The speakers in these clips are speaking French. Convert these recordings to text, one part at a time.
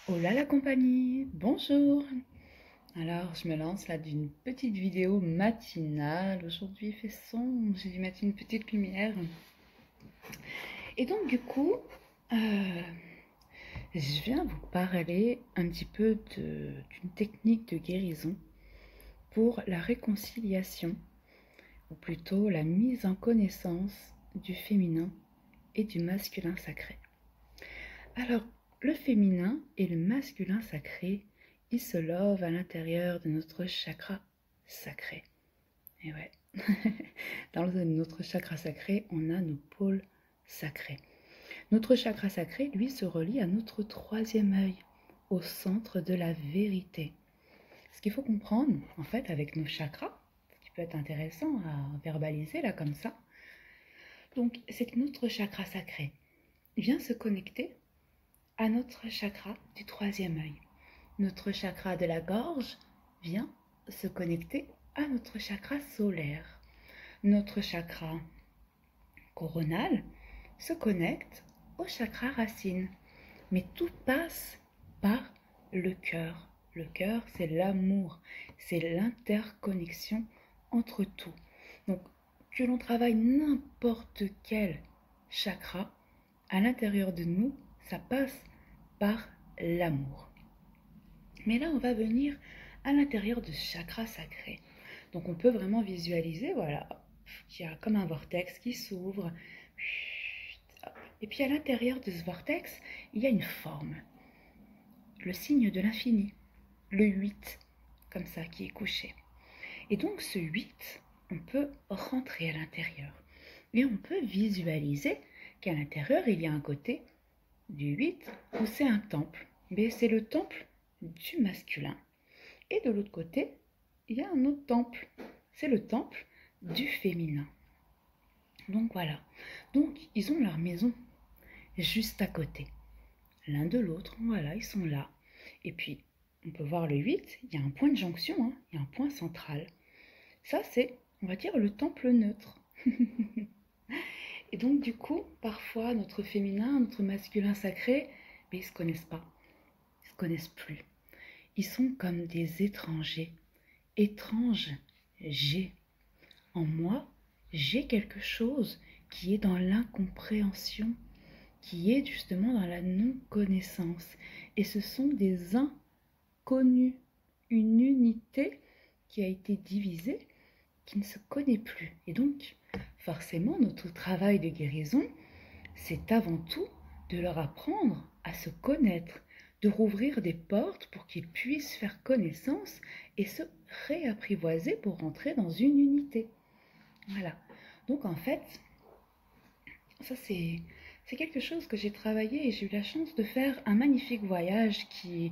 Hola la compagnie, bonjour. Alors je me lance là d'une petite vidéo matinale. Aujourd'hui il fait sombre, j'ai dû mettre une petite lumière. Et donc du coup, euh, je viens vous parler un petit peu d'une technique de guérison pour la réconciliation, ou plutôt la mise en connaissance du féminin et du masculin sacré. Alors, le féminin et le masculin sacré, ils se lovent à l'intérieur de notre chakra sacré. Et ouais, dans notre chakra sacré, on a nos pôles sacrés. Notre chakra sacré, lui, se relie à notre troisième œil, au centre de la vérité. Ce qu'il faut comprendre, en fait, avec nos chakras, ce qui peut être intéressant à verbaliser là comme ça, donc c'est que notre chakra sacré vient se connecter à notre chakra du troisième œil. Notre chakra de la gorge vient se connecter à notre chakra solaire. Notre chakra coronal se connecte au chakra racine. Mais tout passe par le cœur. Le cœur, c'est l'amour, c'est l'interconnexion entre tout. Donc, que l'on travaille n'importe quel chakra, à l'intérieur de nous, ça passe par l'amour. Mais là, on va venir à l'intérieur de ce chakra sacré. Donc, on peut vraiment visualiser, voilà, qu'il y a comme un vortex qui s'ouvre. Et puis, à l'intérieur de ce vortex, il y a une forme, le signe de l'infini, le 8, comme ça, qui est couché. Et donc, ce 8, on peut rentrer à l'intérieur. Et on peut visualiser qu'à l'intérieur, il y a un côté du 8 où c'est un temple. Mais c'est le temple du masculin. Et de l'autre côté, il y a un autre temple. C'est le temple du féminin. Donc voilà. Donc ils ont leur maison juste à côté. L'un de l'autre, voilà, ils sont là. Et puis, on peut voir le 8, il y a un point de jonction, hein, il y a un point central. Ça, c'est, on va dire, le temple neutre. Et donc, du coup, parfois, notre féminin, notre masculin sacré, mais ils ne se connaissent pas. Ils ne se connaissent plus. Ils sont comme des étrangers. Étrange, j'ai. En moi, j'ai quelque chose qui est dans l'incompréhension, qui est justement dans la non-connaissance. Et ce sont des inconnus, une unité qui a été divisée, qui ne se connaît plus. Et donc, forcément, notre travail de guérison, c'est avant tout de leur apprendre à se connaître, de rouvrir des portes pour qu'ils puissent faire connaissance et se réapprivoiser pour rentrer dans une unité. Voilà. Donc en fait, ça c'est quelque chose que j'ai travaillé et j'ai eu la chance de faire un magnifique voyage qui,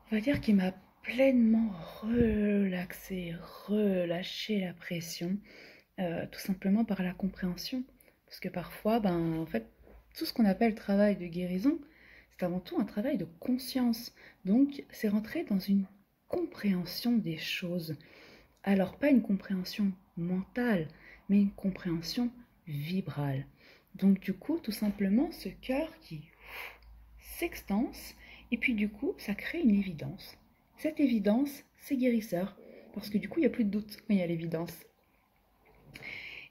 on va dire, qui m'a pleinement relaxé, relâché la pression, tout simplement par la compréhension. Parce que parfois, ben, en fait, tout ce qu'on appelle travail de guérison, c'est avant tout un travail de conscience. Donc, c'est rentrer dans une compréhension des choses. Alors, pas une compréhension mentale, mais une compréhension vibrale. Donc, du coup, tout simplement, ce cœur qui s'extense, et puis du coup, ça crée une évidence. Cette évidence, c'est guérisseur, parce que du coup, il n'y a plus de doute quand il y a l'évidence.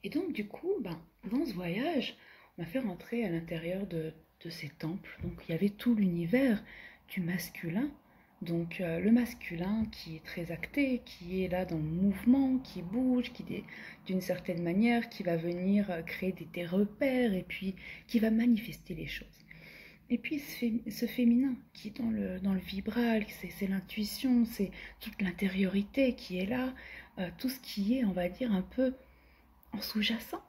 Et donc, du coup, ben, dans ce voyage, on m'a fait rentrer à l'intérieur de ces temples. Donc, il y avait tout l'univers du masculin. Donc, le masculin qui est très acté, qui est là dans le mouvement, qui bouge, d'une certaine manière, qui va venir créer des repères et puis qui va manifester les choses. Et puis ce féminin qui est dans le vibral, c'est l'intuition, c'est toute l'intériorité qui est là, tout ce qui est, on va dire, un peu en sous-jacent.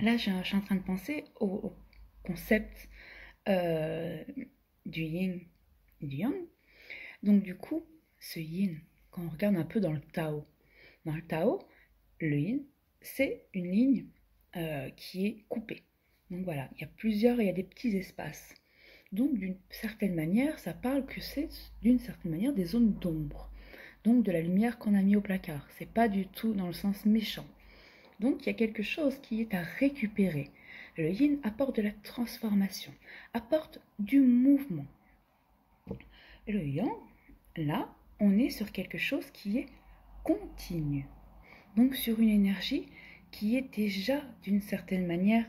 Là, je suis en train de penser au concept euh, du yin et du yang. Donc du coup, ce yin, quand on regarde un peu dans le Tao, le yin, c'est une ligne qui est coupée. Donc voilà, il y a des petits espaces. Donc d'une certaine manière, ça parle que c'est d'une certaine manière des zones d'ombre. Donc de la lumière qu'on a mis au placard. C'est pas du tout dans le sens méchant. Donc il y a quelque chose qui est à récupérer. Le yin apporte de la transformation, apporte du mouvement. Et le yang, là, on est sur quelque chose qui est continu. Donc sur une énergie qui est déjà d'une certaine manière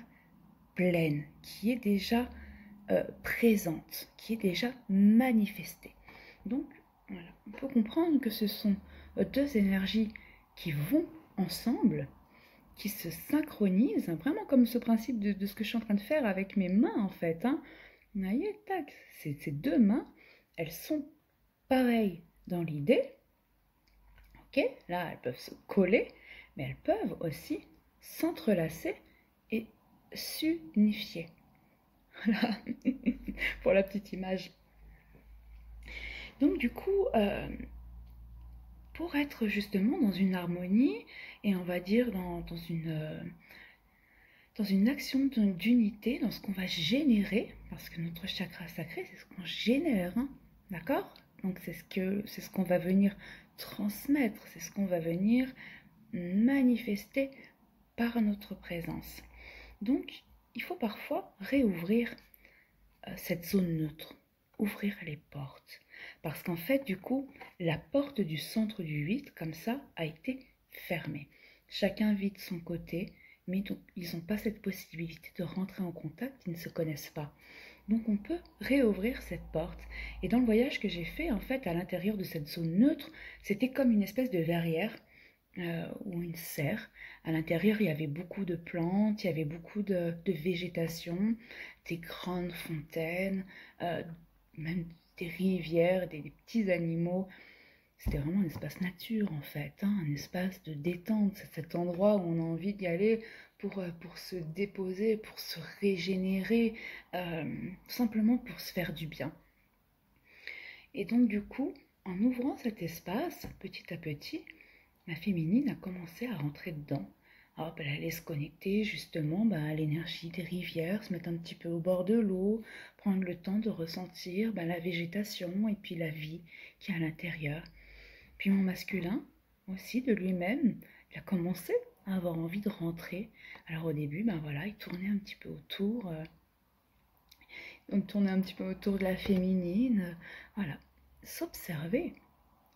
pleine, qui est déjà présente, qui est déjà manifestée. Donc voilà, on peut comprendre que ce sont deux énergies qui vont ensemble, qui se synchronisent, vraiment comme ce principe de ce que je suis en train de faire avec mes mains en fait. Hein. Vous voyez, tac, ces deux mains, elles sont pareilles dans l'idée. Ok, là, elles peuvent se coller, mais elles peuvent aussi s'entrelacer et s'unifier. Voilà, pour la petite image. Donc du coup, pour être justement dans une harmonie, et on va dire dans une action d'unité, dans ce qu'on va générer, parce que notre chakra sacré, c'est ce qu'on génère, hein, d'accord? Donc c'est ce qu'on va venir transmettre, c'est ce qu'on va venir manifester par notre présence. Donc, il faut parfois réouvrir cette zone neutre, ouvrir les portes. Parce qu'en fait, du coup, la porte du centre du 8, comme ça, a été fermée. Chacun vit de son côté, mais donc, ils n'ont pas cette possibilité de rentrer en contact, ils ne se connaissent pas. Donc on peut réouvrir cette porte. Et dans le voyage que j'ai fait, en fait, à l'intérieur de cette zone neutre, c'était comme une espèce de verrière ou une serre. À l'intérieur, il y avait beaucoup de plantes, il y avait beaucoup de végétation, des grandes fontaines, même des rivières, des petits animaux. C'était vraiment un espace nature en fait, hein, un espace de détente. C'est cet endroit où on a envie d'y aller pour se déposer, pour se régénérer, tout simplement pour se faire du bien. Et donc du coup, en ouvrant cet espace, petit à petit, ma féminine a commencé à rentrer dedans. Alors, elle allait se connecter justement à l'énergie des rivières, se mettre un petit peu au bord de l'eau, prendre le temps de ressentir la végétation et puis la vie qui est à l'intérieur. Puis mon masculin aussi de lui-même, il a commencé à avoir envie de rentrer. Alors au début, voilà, il tournait un petit peu autour, de la féminine, voilà, s'observer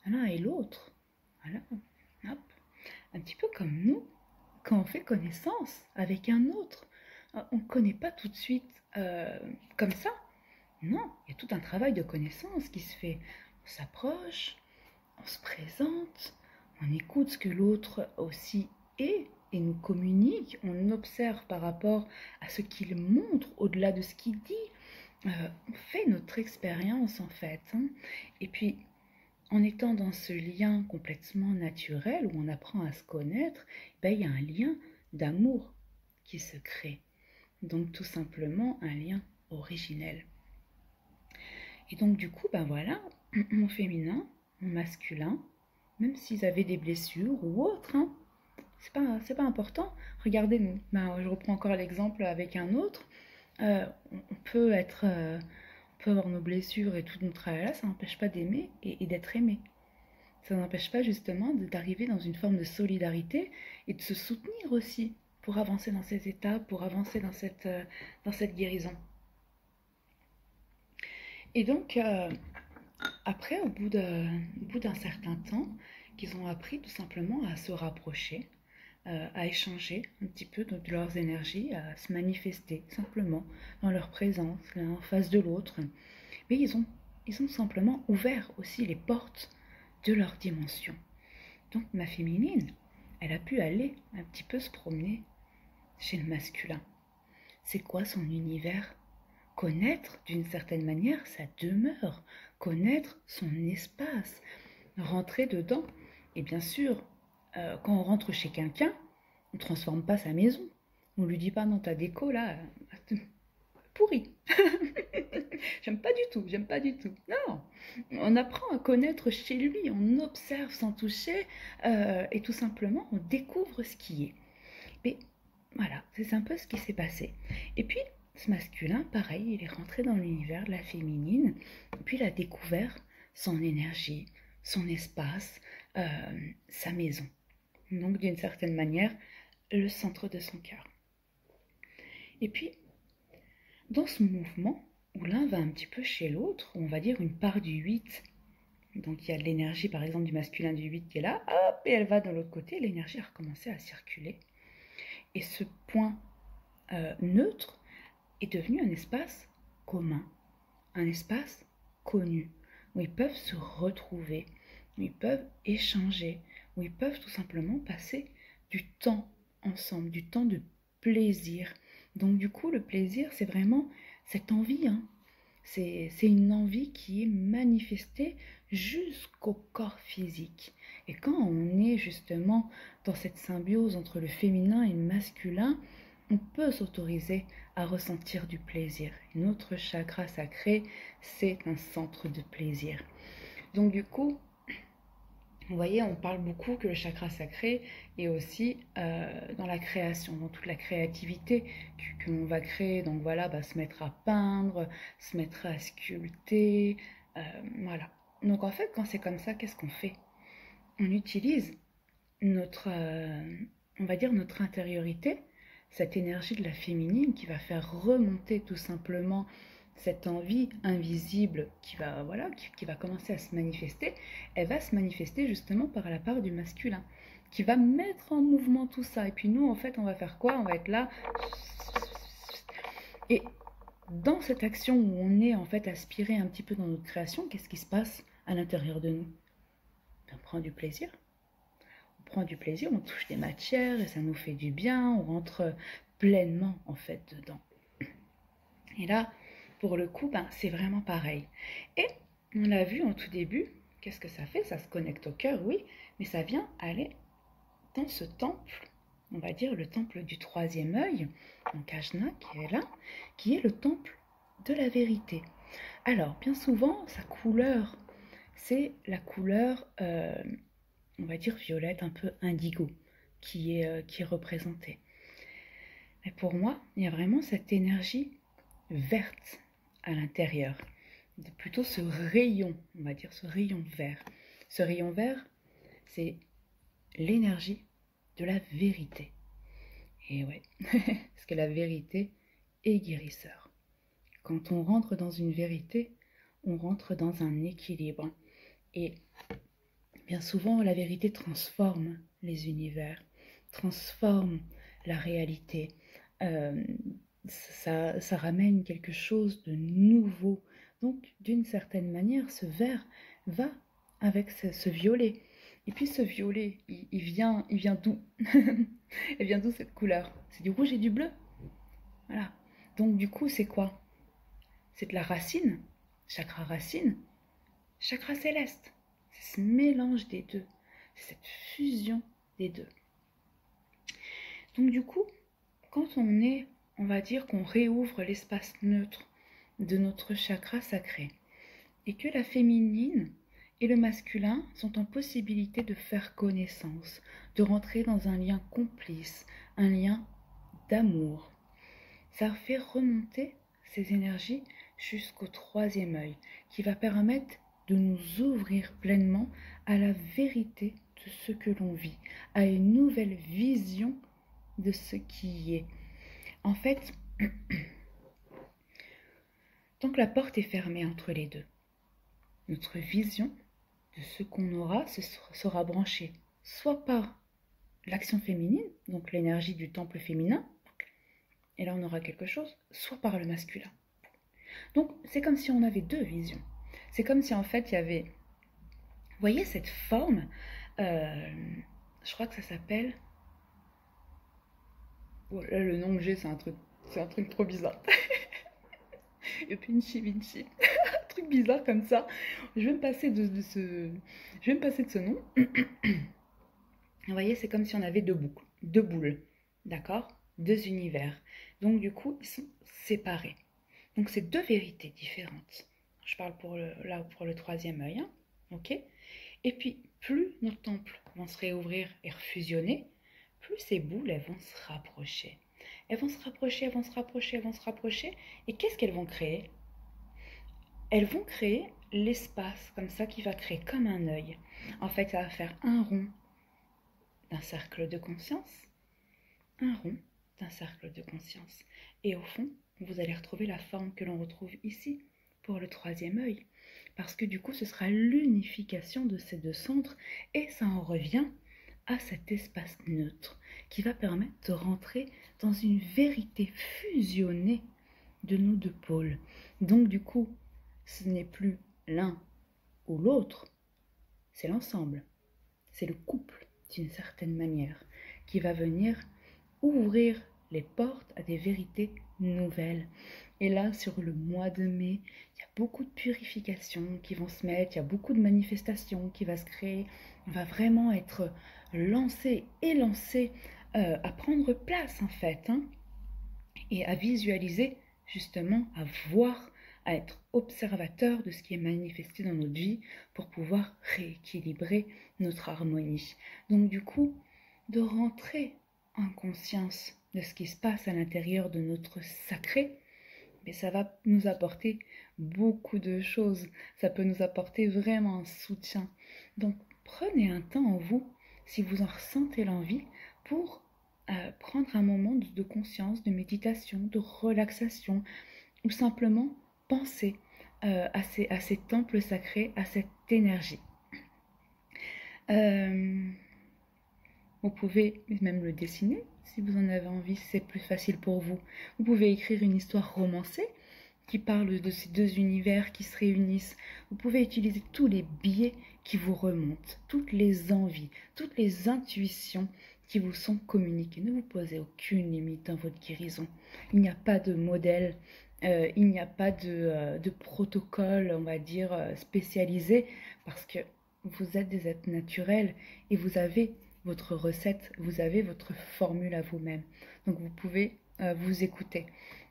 l'un et l'autre, voilà, hop, un petit peu comme nous, quand on fait connaissance avec un autre. On ne connaît pas tout de suite comme ça. Non, il y a tout un travail de connaissance qui se fait. On s'approche, on se présente, on écoute ce que l'autre aussi est et nous communique, on observe par rapport à ce qu'il montre au-delà de ce qu'il dit. On fait notre expérience en fait. Hein. Et puis, en étant dans ce lien complètement naturel où on apprend à se connaître, il y a un lien d'amour qui se crée. Donc tout simplement un lien originel. Et donc du coup, voilà, mon féminin, mon masculin, même s'ils avaient des blessures ou autres, hein, c'est pas important. Regardez-nous. Je reprends encore l'exemple avec un autre. On peut avoir nos blessures et tout notre tralala, ça n'empêche pas d'aimer et d'être aimé. Ça n'empêche pas justement d'arriver dans une forme de solidarité et de se soutenir aussi pour avancer dans ces étapes, pour avancer dans cette guérison. Et donc, après, au bout d'un certain temps, qu'ils ont appris tout simplement à se rapprocher, à échanger un petit peu de leurs énergies, à se manifester simplement dans leur présence, l'un en face de l'autre. Mais ils ont simplement ouvert aussi les portes de leur dimension. Donc ma féminine, elle a pu aller un petit peu se promener chez le masculin. C'est quoi son univers? Connaître d'une certaine manière sa demeure, connaître son espace, rentrer dedans. Et bien sûr, quand on rentre chez quelqu'un, on ne transforme pas sa maison. On ne lui dit pas non, ta déco là, pourrie. J'aime pas du tout. Non, on apprend à connaître chez lui, on observe sans toucher et tout simplement on découvre ce qui est. Mais voilà, c'est un peu ce qui s'est passé. Et puis ce masculin, pareil, il est rentré dans l'univers de la féminine, et puis il a découvert son énergie, son espace, sa maison. Donc d'une certaine manière, le centre de son cœur. Et puis, dans ce mouvement, où l'un va un petit peu chez l'autre, on va dire une part du 8. Donc il y a de l'énergie par exemple du masculin du 8 qui est là, hop, et elle va de l'autre côté, l'énergie a recommencé à circuler. Et ce point neutre est devenu un espace commun, un espace connu, où ils peuvent se retrouver, où ils peuvent échanger, où ils peuvent tout simplement passer du temps ensemble, du temps de plaisir. Donc du coup, le plaisir, c'est vraiment cette envie, hein. C'est une envie qui est manifestée jusqu'au corps physique. Et quand on est justement dans cette symbiose entre le féminin et le masculin, on peut s'autoriser à ressentir du plaisir. Et notre chakra sacré, c'est un centre de plaisir. Donc du coup, vous voyez, on parle beaucoup que le chakra sacré est aussi dans la création, dans toute la créativité que l'on va créer. Donc voilà, bah, se mettre à peindre, se mettre à sculpter, voilà. Donc en fait, quand c'est comme ça, qu'est-ce qu'on fait? On utilise notre, on va dire notre intériorité, cette énergie de la féminine qui va faire remonter tout simplement cette envie invisible qui va, voilà, qui va commencer à se manifester. Elle va se manifester justement par la part du masculin qui va mettre en mouvement tout ça. Et puis nous, en fait, on va faire quoi? On va être là. Et dans cette action où on est en fait aspiré un petit peu dans notre création, qu'est-ce qui se passe à l'intérieur de nous? On prend du plaisir. On prend du plaisir, on touche des matières et ça nous fait du bien, on rentre pleinement en fait dedans. Et là, pour le coup, ben, c'est vraiment pareil. Et on l'a vu en tout début, qu'est-ce que ça fait? Ça se connecte au cœur, oui, mais ça vient aller dans ce temple, on va dire le temple du troisième œil, donc Ajna qui est là, qui est le temple de la vérité. Alors, bien souvent, sa couleur, c'est la couleur, on va dire violette, un peu indigo, qui est représentée. Mais pour moi, il y a vraiment cette énergie verte à l'intérieur, plutôt ce rayon, on va dire ce rayon vert. Ce rayon vert, c'est l'énergie de la vérité. Et ouais, parce que la vérité est guérisseur. Quand on rentre dans une vérité, on rentre dans un équilibre. Et bien souvent, la vérité transforme les univers, transforme la réalité. Ça ramène quelque chose de nouveau. Donc, d'une certaine manière, ce vert va avec ce violet. Et puis ce violet, il vient d'où? Il vient d'où cette couleur? C'est du rouge et du bleu. Voilà. Donc du coup, c'est quoi? C'est de la racine, chakra céleste. C'est ce mélange des deux. C'est cette fusion des deux. Donc du coup, quand on va dire qu'on réouvre l'espace neutre de notre chakra sacré et que la féminine et le masculin sont en possibilité de faire connaissance, de rentrer dans un lien complice, un lien d'amour. Ça fait remonter ces énergies jusqu'au troisième œil qui va permettre de nous ouvrir pleinement à la vérité de ce que l'on vit, à une nouvelle vision de ce qui est. En fait, tant que la porte est fermée entre les deux, notre vision de ce qu'on aura sera branchée soit par l'action féminine, donc l'énergie du temple féminin, et là on aura quelque chose, soit par le masculin. Donc c'est comme si on avait deux visions. C'est comme si en fait il y avait, vous voyez cette forme, je crois que ça s'appelle, oh là, le nom que j'ai c'est un truc trop bizarre. Et puis Vinci, un truc bizarre comme ça. Je vais me passer de ce nom. Vous voyez, c'est comme si on avait deux boules, d'accord? Deux univers. Donc du coup, ils sont séparés. Donc c'est deux vérités différentes. Je parle pour le troisième œil, hein, ok? Et puis, plus nos temples vont se réouvrir et refusionner, plus ces boules, elles vont se rapprocher. Elles vont se rapprocher, elles vont se rapprocher, elles vont se rapprocher. Et qu'est-ce qu'elles vont créer? Elles vont créer l'espace comme ça qui va créer comme un œil. En fait, ça va faire un rond d'un cercle de conscience, un rond d'un cercle de conscience. Et au fond, vous allez retrouver la forme que l'on retrouve ici pour le troisième œil. Parce que du coup, ce sera l'unification de ces deux centres et ça en revient à cet espace neutre qui va permettre de rentrer dans une vérité fusionnée de nos deux pôles. Donc du coup, ce n'est plus l'un ou l'autre, c'est l'ensemble, c'est le couple d'une certaine manière qui va venir ouvrir les portes à des vérités nouvelles. Et là, sur le mois de mai, il y a beaucoup de purifications qui vont se mettre, il y a beaucoup de manifestations qui vont se créer. On va vraiment être lancé et lancé à prendre place en fait, hein, et à visualiser justement, à voir, à être observateur de ce qui est manifesté dans notre vie pour pouvoir rééquilibrer notre harmonie. Donc du coup, de rentrer en conscience de ce qui se passe à l'intérieur de notre sacré, mais ça va nous apporter beaucoup de choses. Ça peut nous apporter vraiment un soutien. Donc prenez un temps en vous, si vous en ressentez l'envie, pour prendre un moment de conscience, de méditation, de relaxation, ou simplement penser à ces temples sacrés, à cette énergie. Vous pouvez même le dessiner si vous en avez envie, si c'est plus facile pour vous. Vous pouvez écrire une histoire romancée qui parle de ces deux univers qui se réunissent. Vous pouvez utiliser tous les biais qui vous remontent, toutes les envies, toutes les intuitions qui vous sont communiquées. Ne vous posez aucune limite dans votre guérison. Il n'y a pas de modèle, il n'y a pas de protocole, on va dire, spécialisé, parce que vous êtes des êtres naturels et vous avez votre recette, vous avez votre formule à vous-même. Donc vous pouvez vous écouter.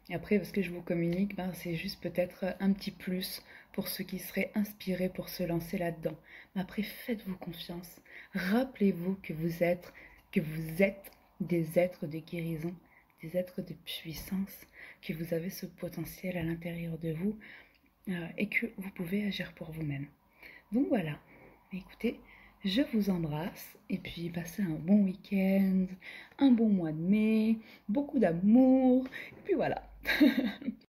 Et après, parce que je vous communique, c'est juste peut-être un petit plus pour ceux qui seraient inspirés pour se lancer là-dedans. Mais après, faites-vous confiance. Rappelez-vous que vous êtes des êtres de guérison, des êtres de puissance, que vous avez ce potentiel à l'intérieur de vous et que vous pouvez agir pour vous-même. Donc voilà, écoutez, je vous embrasse et puis passez un bon week-end, un bon mois de mai, beaucoup d'amour, et puis voilà.